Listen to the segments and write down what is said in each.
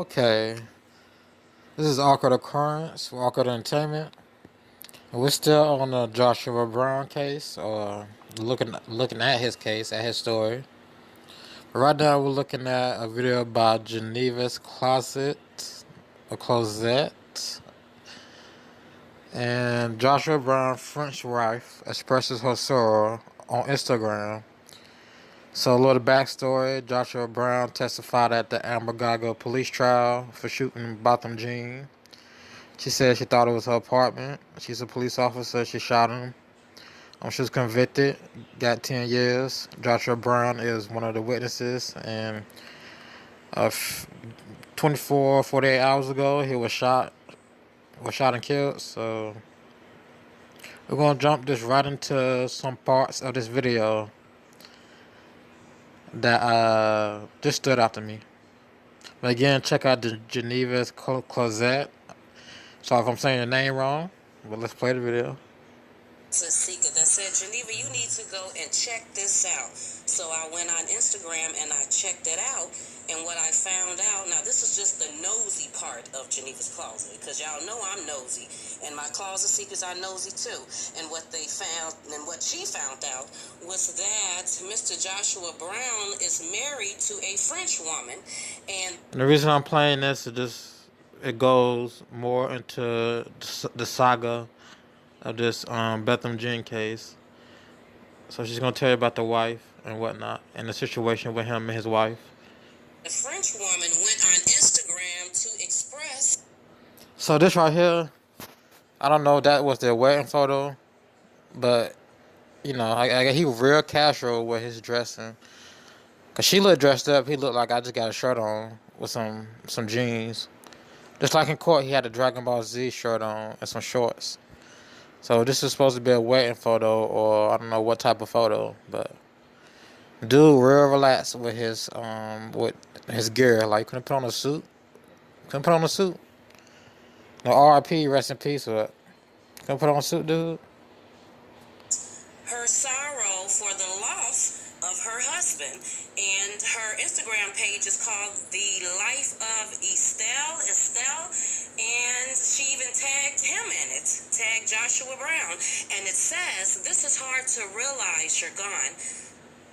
Okay, this is Awkward Occurrence for Awkward Entertainment. We're still on the Joshua Brown case, or looking at his case, at his story. Right now, we're looking at a video by Geneva's Closet, and Joshua Brown, French wife, expresses her sorrow on Instagram. So, a little backstory: Joshua Brown testified at the Amber Guyger police trial for shooting botham-jean. She said she thought it was her apartment. She's a police officer. She shot him. She was convicted, got 10 years. Joshua Brown is one of the witnesses, and 24, 48 hours ago, he was shot and killed. So we're gonna jump this right into some parts of this video that just stood out to me. But again, check out the Geneva's Closet. Sorry if I'm saying your name wrong, but let's play the video. Seeker that said, Geneva, you need to go and check this out. So I went on Instagram and I checked it out. And what I found out, now this is just the nosy part of Geneva's Closet, because y'all know I'm nosy. And my closet seekers are nosy too. And what they found, and what she found out, was that Mr. Joshua Brown is married to a French woman. And the reason I'm playing this is it goes more into the saga of this botham-jean case. So she's gonna tell you about the wife and whatnot, and the situation with him and his wife. The French woman went on Instagram to express. So this right here, I don't know if that was their wedding photo, but you know, he real casual with his dressing. Cause she looked dressed up, he looked like I just got a shirt on with some jeans. Just like in court, he had a Dragon Ball Z shirt on and some shorts. So this is supposed to be a wedding photo, or I don't know what type of photo, but dude real relaxed with his gear. Like, couldn't put on a suit. No, R.I.P. Rest in peace. But couldn't put on a suit, dude. Her sorrow for the loss of her husband, and her Instagram page is called The Life of Estelle, and she even tagged him in it, tagged Joshua Brown, and it says, "This is hard to realize you're gone,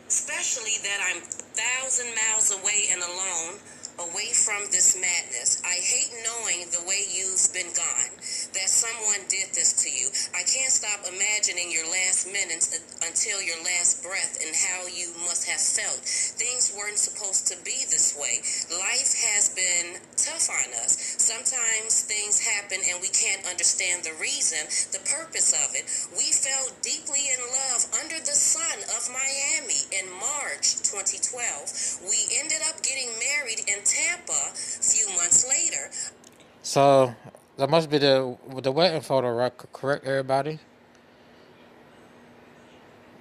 especially that I'm 1,000 miles away and alone, away from this madness. I hate knowing the way you've been gone, that someone did this to you. I can't stop imagining your last minutes until your last breath and how you must have felt. Things weren't supposed to be this way. Life has been tough on us. Sometimes things happen and we can't understand the reason, the purpose of it. We fell deeply in love under the sun of Miami in March 2012. We ended up getting married in Tampa a few months later." So that must be the wedding photo, right? Correct, everybody.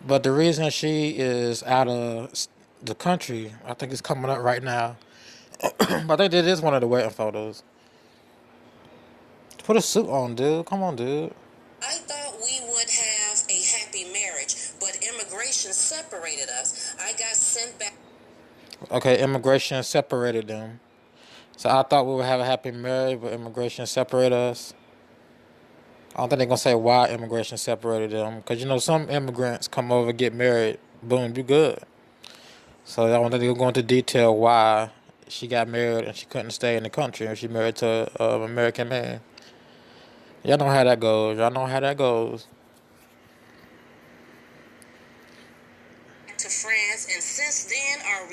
But the reason she is out of the country, I think it's coming up right now. But I think it is one of the wedding photos. Put a suit on, dude. Come on, dude. "I thought we would have a happy marriage, but immigration separated us. I got sent back." Okay, immigration separated them. So I thought we would have a happy marriage, but immigration separated us. I don't think they're going to say why immigration separated them. Because, you know, some immigrants come over, get married, boom, you good. So I don't think they're going to detail why she got married and she couldn't stay in the country and she married to an American man. Y'all know how that goes. To France, and since then our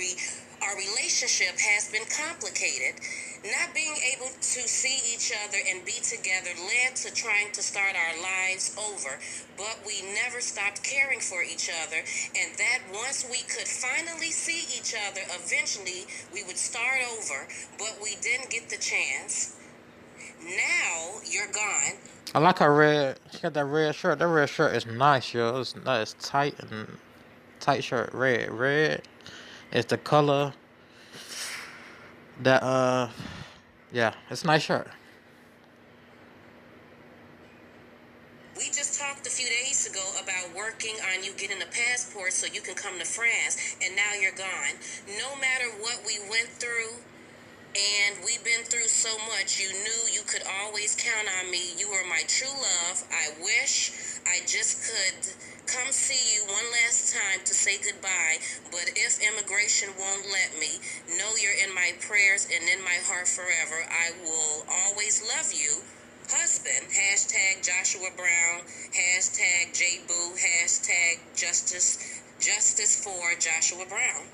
relationship has been complicated. Not being able to see each other and be together led to trying to start our lives over, but we never stopped caring for each other, and that once we could finally see each other, eventually we would start over, but we didn't get the chance. Now you're gone." I like her red. She got that red shirt. That red shirt is nice, yo. It's nice, tight and tight shirt. Red is the color that yeah, it's a nice shirt. "We just talked a few days ago about working on you getting a passport so you can come to France, and now you're gone. No matter what we went through, and we've been through so much. You knew you could always count on me. You were my true love. I wish I just could come see you one last time to say goodbye. But if immigration won't let me, know you're in my prayers and in my heart forever. I will always love you. Husband, hashtag Joshua Brown, hashtag JBoo, hashtag justice for Joshua Brown.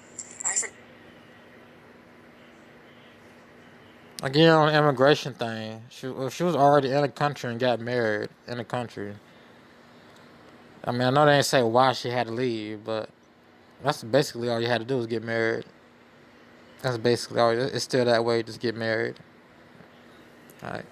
Again, on the immigration thing, if she was already in the country and got married in the country. I mean, I know they didn't say why she had to leave, but that's basically all you had to do was get married. That's basically all. It's still that way. Just get married. All right.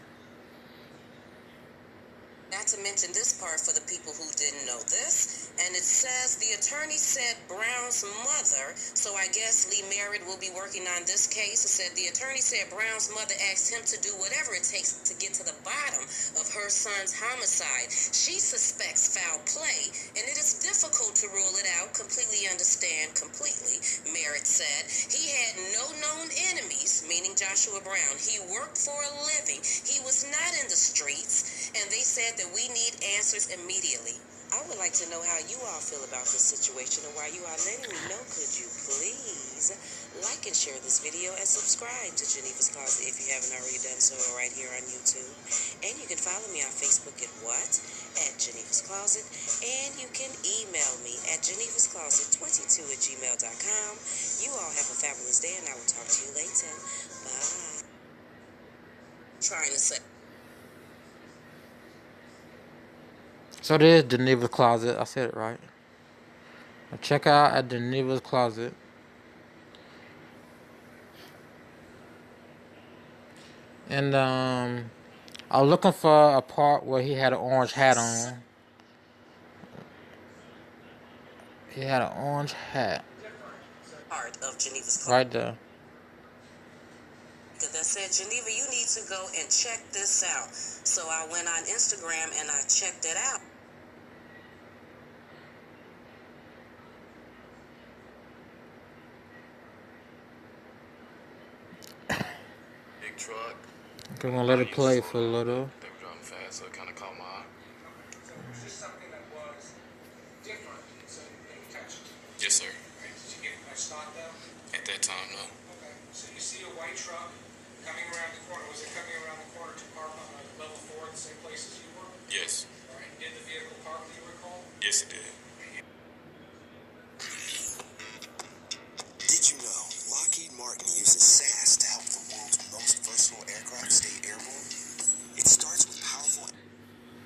Not to mention this part for the people who didn't know this. And it says the attorney said Brown's mother, so I guess Lee Merritt will be working on this case. It said the attorney said Brown's mother asked him to do whatever it takes to get to the bottom of her son's homicide. She suspects foul play, and it is difficult to rule it out. Completely understand, completely, Merritt said. He had no known enemies, meaning Joshua Brown. He worked for a living. He was not in the streets, and they said that we need answers immediately. I would like to know how you all feel about this situation, and while you are letting me know, could you please like and share this video and subscribe to Geneva's Closet if you haven't already done so right here on YouTube. And you can follow me on Facebook at Geneva's Closet, and you can email me at genevascloset22@gmail.com. You all have a fabulous day, and I will talk to you later. Bye. Trying to say. So there's Geneva's Closet. I said it right. Now check out at Geneva's Closet. And I was looking for a part where he had an orange hat on. He had an orange hat. Part of Geneva's Closet. Right there. That said, Geneva, you need to go and check this out. So I went on Instagram and I checked it out. Big truck. I'm gonna let it play for a little. They were driving fast, so it kind of caught my eye. So it was just something that was different, so you touched it. Yes, sir. Okay, did you get a stop though? At that time, no. Okay, so you see a white truck coming around the corner. Was it coming around the corner to park on level 4 at the same place as you were? Yes. All right, did the vehicle park, do you recall? Yes, it did. Did you know Lockheed Martin uses SAS to help the world's most versatile aircraft stay airborne? It starts with powerful...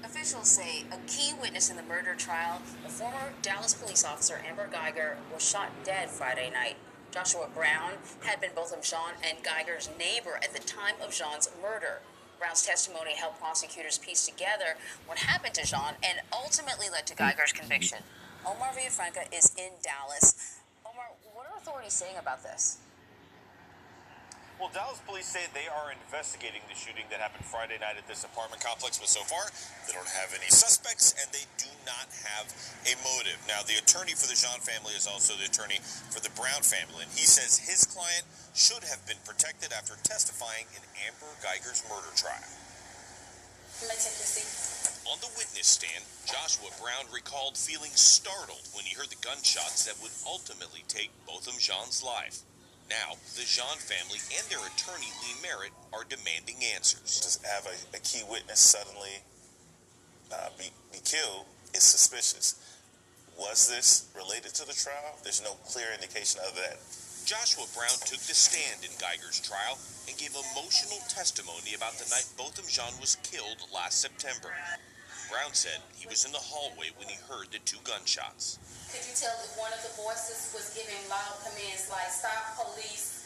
Officials say a key witness in the murder trial, the former Dallas police officer Amber Guyger, was shot dead Friday night. Joshua Brown had been botham-jean and Guyger's neighbor at the time of Jean's murder. Brown's testimony helped prosecutors piece together what happened to Jean and ultimately led to Guyger's conviction. Omar Villafranca is in Dallas. Omar, what are authorities saying about this? Well, Dallas police say they are investigating the shooting that happened Friday night at this apartment complex, but so far, they don't have any suspects, and they do not have a motive. Now, the attorney for the Jean family is also the attorney for the Brown family, and he says his client should have been protected after testifying in Amber Guyger's murder trial. On the witness stand, Joshua Brown recalled feeling startled when he heard the gunshots that would ultimately take botham-jean's life. Now, the Jean family and their attorney, Lee Merritt, are demanding answers. To have a key witness suddenly be killed is suspicious. Was this related to the trial? There's no clear indication of that. Joshua Brown took the stand in Guyger's trial and gave emotional testimony about the night botham-jean was killed last September. Brown said he was in the hallway when he heard the two gunshots. Could you tell if one of the voices was giving loud commands like stop, police,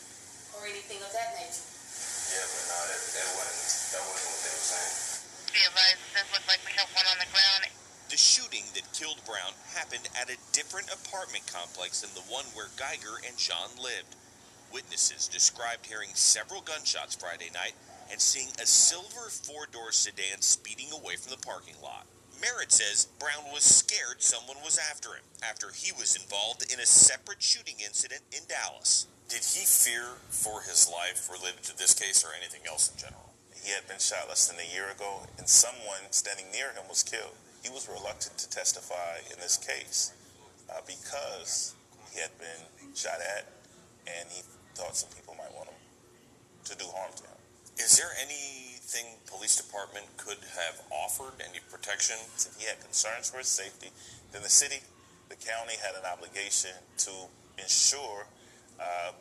or anything of that nature? Yeah, but no, that wasn't what they were saying. Be advised, it does look like we have one on the ground. The shooting that killed Brown happened at a different apartment complex than the one where Guyger and Jean lived. Witnesses described hearing several gunshots Friday night and seeing a silver four-door sedan speeding away from the parking lot. Merritt says Brown was scared someone was after him after he was involved in a separate shooting incident in Dallas. Did he fear for his life related to this case or anything else in general? He had been shot less than a year ago, and someone standing near him was killed. He was reluctant to testify in this case because he had been shot at, and he thought some people might want him to do harm to him. Is there anything police department could have offered, any protection? If he had concerns for his safety, then the city, the county had an obligation to ensure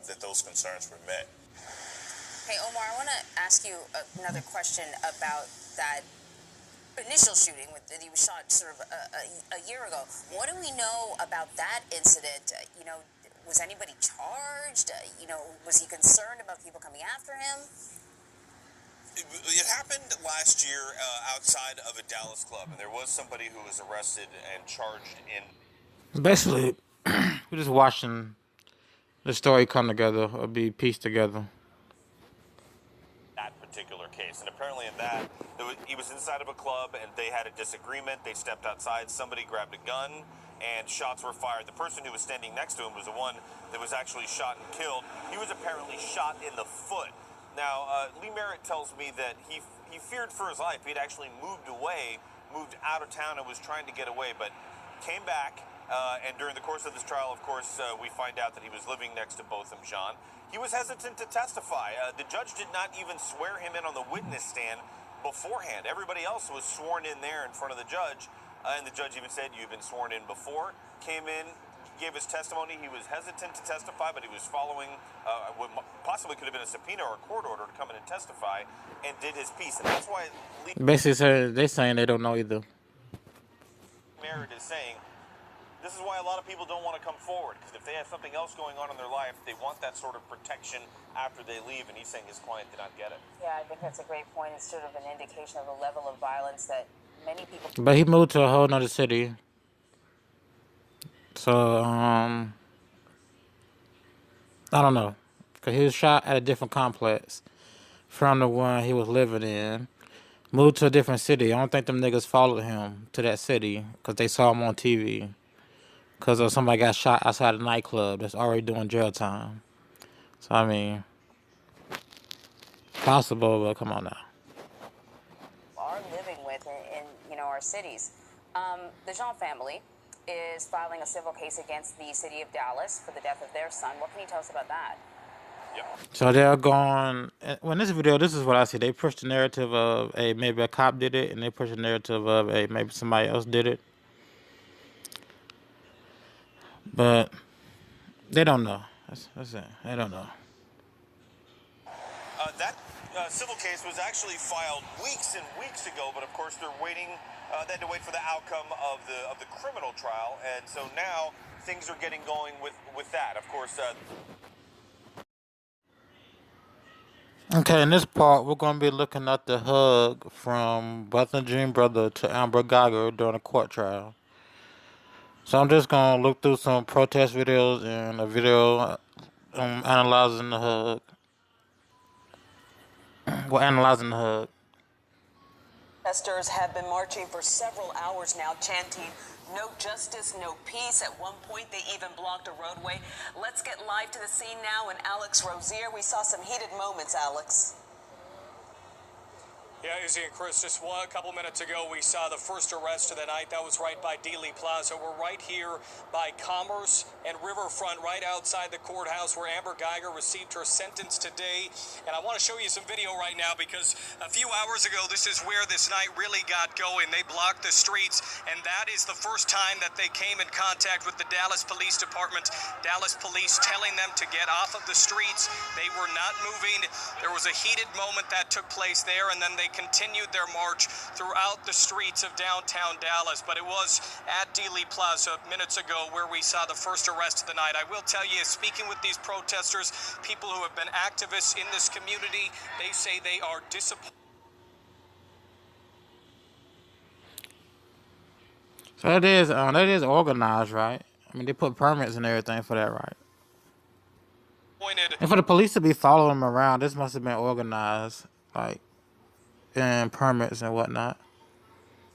that those concerns were met. Hey, Omar, I want to ask you another question about that initial shooting that he was shot sort of a year ago. What do we know about that incident? Was anybody charged? Was he concerned about people coming after him? It happened last year outside of a Dallas club, and there was somebody who was arrested and charged in... Basically, we're just watching the story come together or be pieced together. That particular case, and apparently in that he was inside of a club and they had a disagreement. They stepped outside, somebody grabbed a gun, and shots were fired. The person who was standing next to him was the one that was actually shot and killed. He was apparently shot in the foot. Now, Lee Merritt tells me that he feared for his life. He'd actually moved out of town and was trying to get away, but came back. And during the course of this trial, of course, we find out that he was living next to Botham-jean. He was hesitant to testify. The judge did not even swear him in on the witness stand beforehand. Everybody else was sworn in there in front of the judge, and the judge even said, "You've been sworn in before." Came in, gave his testimony. He was hesitant to testify, but he was following what possibly could have been a subpoena or a court order to come in and testify, and did his piece. And that's why Basically, they're saying they don't know either. Merritt is saying, this is why a lot of people don't want to come forward, because if they have something else going on in their life, they want that sort of protection after they leave, and he's saying his client did not get it. Yeah, I think that's a great point. It's sort of an indication of the level of violence that many people... But he moved to a whole nother city. So, I don't know. Because he was shot at a different complex from the one he was living in. Moved to a different city. I don't think them niggas followed him to that city because they saw him on TV. Because somebody got shot outside a nightclub that's already doing jail time. So, I mean, possible, but come on now. Are living with in our cities. The Jean family is filing a civil case against the city of Dallas for the death of their son. What can you tell us about that? So they're going... Well, in this video, this is what I see. They push the narrative of maybe a cop did it, and they push the narrative of maybe somebody else did it. But they don't know. That's it. They don't know. That civil case was actually filed weeks and weeks ago, but of course they're waiting. They had to wait for the outcome of the criminal trial, and so now things are getting going with that. Of course. Okay, in this part, we're going to be looking at the hug from botham-jean brother to Amber Guyger during a court trial. So I'm just going to look through some protest videos and a video analyzing the hug. We're analyzing the hug. Protesters have been marching for several hours now, chanting, "No justice, no peace." At one point, they even blocked a roadway. Let's get live to the scene now. And Alex Rozier, we saw some heated moments, Alex. Yeah, Izzy and Chris, just a couple minutes ago, we saw the first arrest of the night. That was right by Dealey Plaza. We're right here by Commerce and Riverfront, right outside the courthouse where Amber Guyger received her sentence today. And I want to show you some video right now because a few hours ago, this is where this night really got going. They blocked the streets, and that is the first time that they came in contact with the Dallas Police Department. Dallas Police telling them to get off of the streets. They were not moving. There was a heated moment that took place there, and then they continued their march throughout the streets of downtown Dallas. But it was at Dealey Plaza minutes ago where we saw the first arrest of the night. I will tell you, speaking with these protesters, people who have been activists in this community, they say they are disappointed. So that is organized, right? I mean, they put permits and everything for that, right? And for the police to be following them around, this must have been organized, like, and permits and whatnot.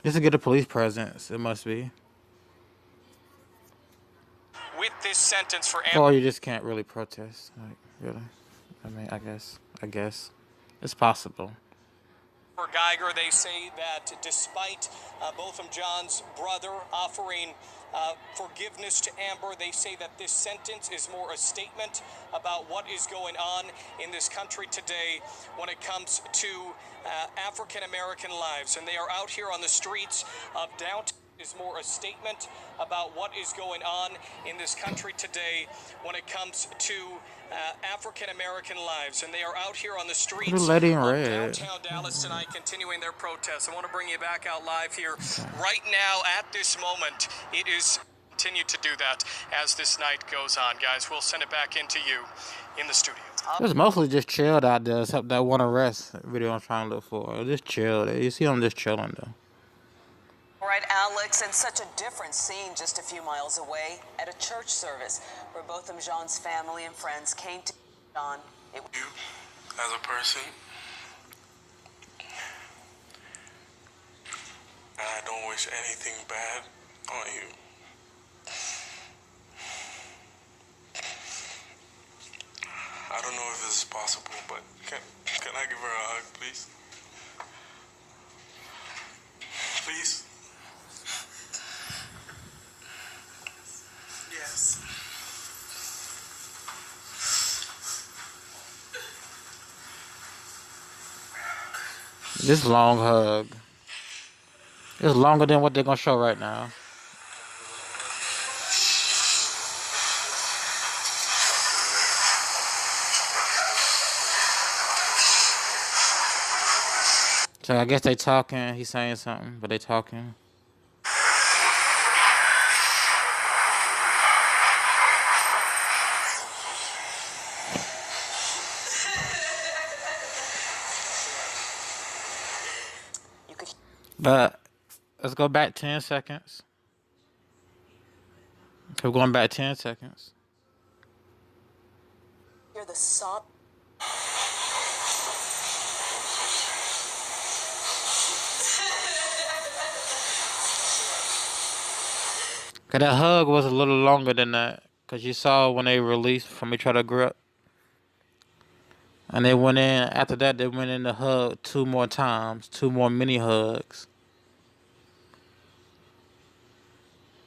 Just to get a police presence, it must be. With this sentence for Amber. Or you just can't really protest. Like, really. I mean, I guess. It's possible. For Guyger, they say that despite botham-jean's brother offering forgiveness to Amber, they say that this sentence is more a statement about what is going on in this country today when it comes to African-American lives. And they are out here on the streets of downtown. Is more a statement about what is going on in this country today when it comes to African-American lives. And they are out here on the streets of downtown Dallas tonight continuing their protests. I want to bring you back out live here right now at this moment. It is continue to do that as this night goes on. Guys, we'll send it back into you in the studio. It's mostly just chilled out there, except that one arrest video I'm trying to look for. Just chilled. You see them just chilling though. All right, Alex, and such a different scene just a few miles away at a church service where botham-jean's family and friends came to John. You, as a person, I don't wish anything bad on you. I don't know if this is possible, but can I give her a hug, please? Please? Yes. This long hug. It's longer than what they're gonna show right now. So I guess they talking. He's saying something, but they talking. But let's go back 10 seconds. Okay, we're going back 10 seconds. Hear the sob. Cause that hug was a little longer than that. Cause you saw when they released from each other grip. And they went in, after that they went in the hug 2 more times. 2 more mini hugs.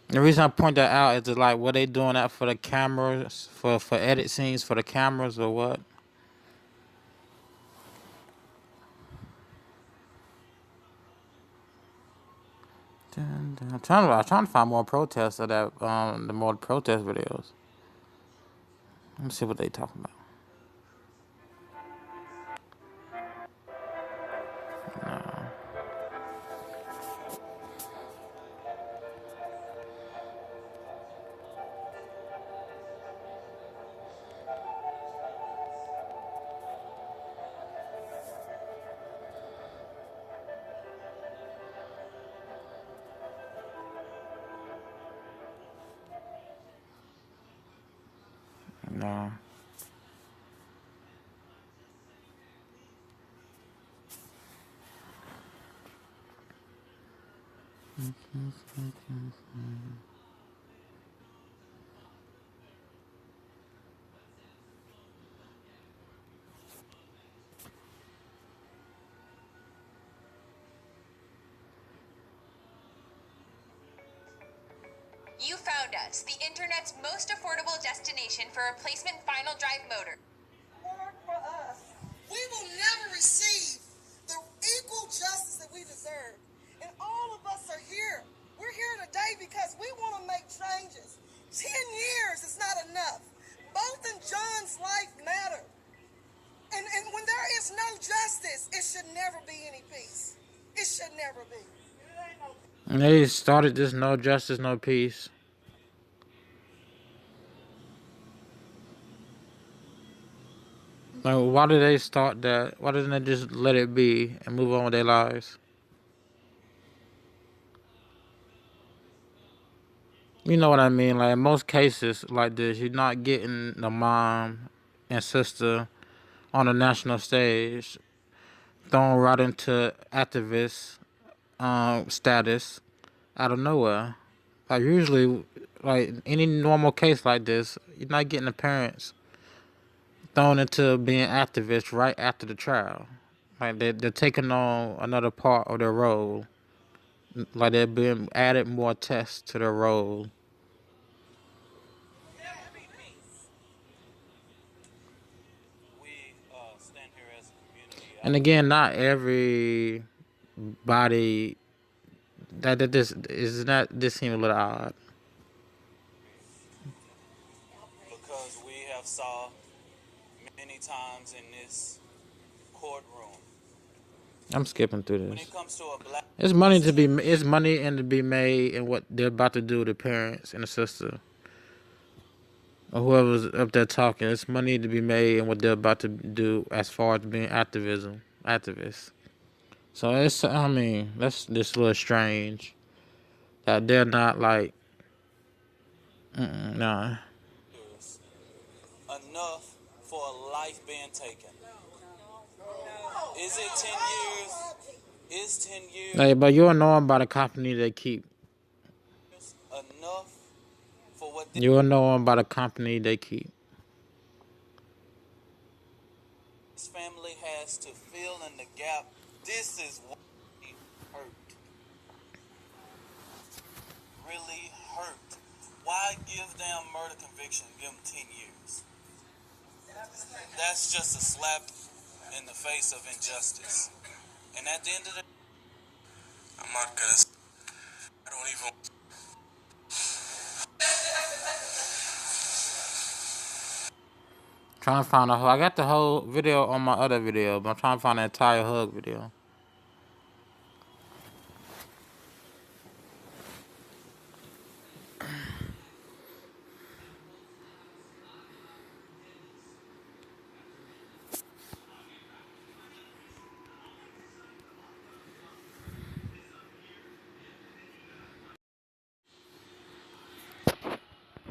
The reason I point that out is that, like, were they doing that for the cameras, for edit scenes for the cameras or what? I'm trying to find more protests of that, the more protest videos. Let me see what they talking about. No. No. You found us, the internet's most affordable destination for replacement final drive motor. Work for us. We will never receive the equal justice that we deserve. And all of us are here. We're here today because we want to make changes. 10 years is not enough. Botham-jean's life matters. And when there is no justice, it should never be any peace. It should never be. And they started this no justice, no peace. Like, why did they start that? Why didn't they just let it be and move on with their lives? You know what I mean? Like, in most cases like this, you're not getting the mom and sister on the national stage thrown right into activist status out of nowhere. Like usually, like any normal case like this, you're not getting the parents thrown into being activists right after the trial. Like they're taking on another part of their role. Like they're being added more tests to their role. And again, not everybody that this is not. This seems a little odd. Because we have saw many times in this courtroom. I'm skipping through When this. it comes to a black, It's money to be. It's money and to be made in what they're about to do to the parents and the sister or whoever's up there talking. It's money to be made in what they're about to do as far as being activists. So it's. I mean, that's just a little strange that they're not like. Nah. enough for a life being taken. Is it 10 years? Is 10 years Hey, but you'll know about a company they keep. enough for what You'll know about a company they keep. this family has to fill in the gap? This is what hurt. Really hurt. Why give them murder conviction? Give them 10 years. That's just a slap in the face of injustice. And at the end of the I'm not gonna. I don't even. Trying to find a whole. I got the whole video on my other video, but I'm trying to find the entire hug video.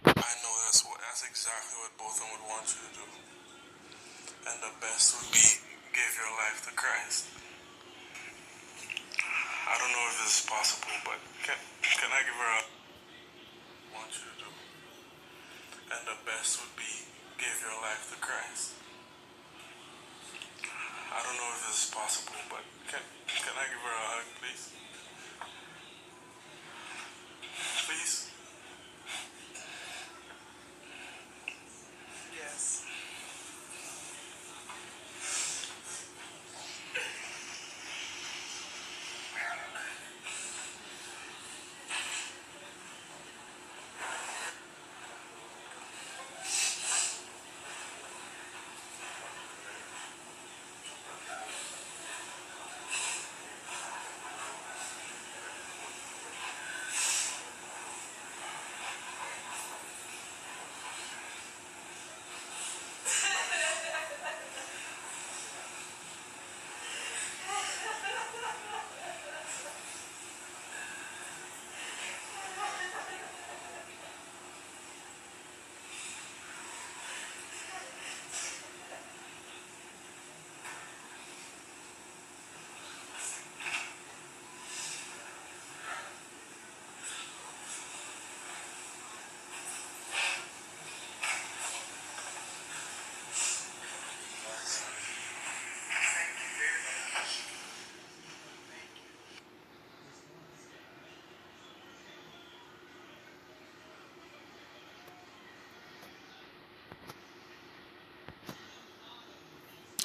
I know that's exactly what both of them would want you to do. And the best would be give your life to Christ. I don't know if this is possible, but can I give her a want you to do? And the best would be give your life to Christ. I don't know if this is possible, but can I give her a hug, please? Please? Yes.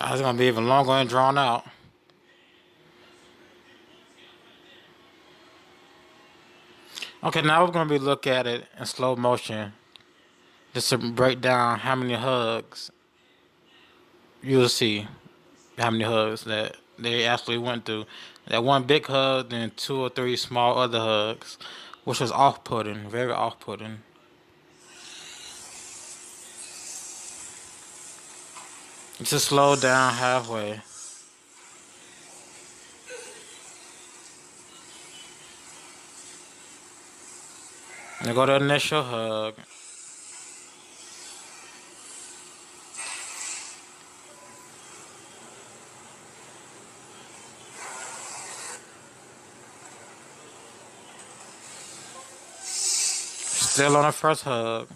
It's gonna be even longer and drawn out. Okay, now we're gonna be look at it in slow motion, just to break down how many hugs you'll see, how many hugs that they actually went through. That one big hug, then 2 or 3 small other hugs, which was off-putting, very off-putting. Just slow down halfway. And go to initial hug. Still on the first hug.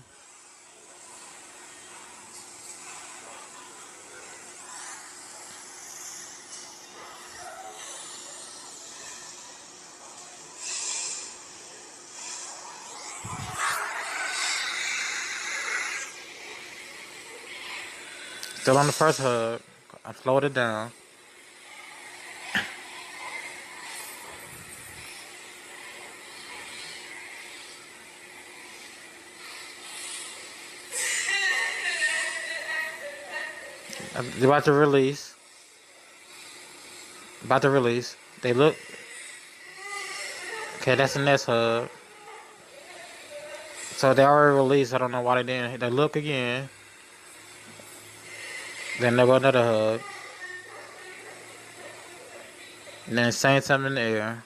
Still on the first hug. I slowed it down. They're about to release. About to release. They look. Okay, that's the next hug. So they already released. I don't know why they didn't. They look again. Then they go another hug. And then saying something in the air.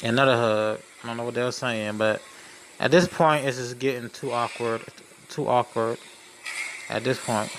Another hug. I don't know what they were saying, but at this point, it's just getting too awkward. Too awkward. At this point.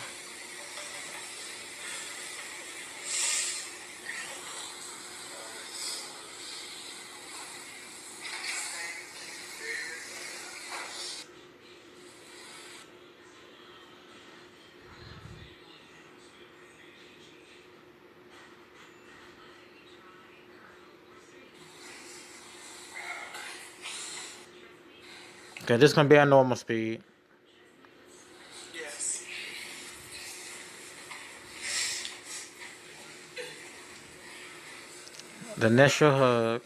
Okay, this is gonna be at normal speed. Yes. The initial hug.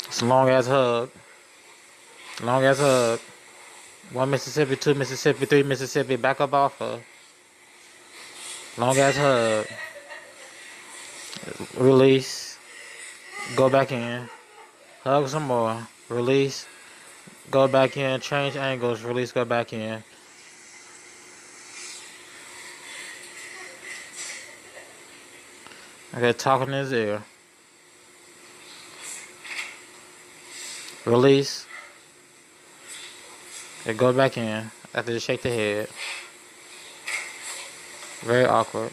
It's a long ass hug. Long ass hug. 1 Mississippi, 2 Mississippi, 3 Mississippi. Back up off her. Long ass hug. Release. Go back in. Hug some more. Release. Go back in. Change angles. Release. Go back in. Okay, talking in his ear. Release. Okay, go back in. After you shake the head. Very awkward.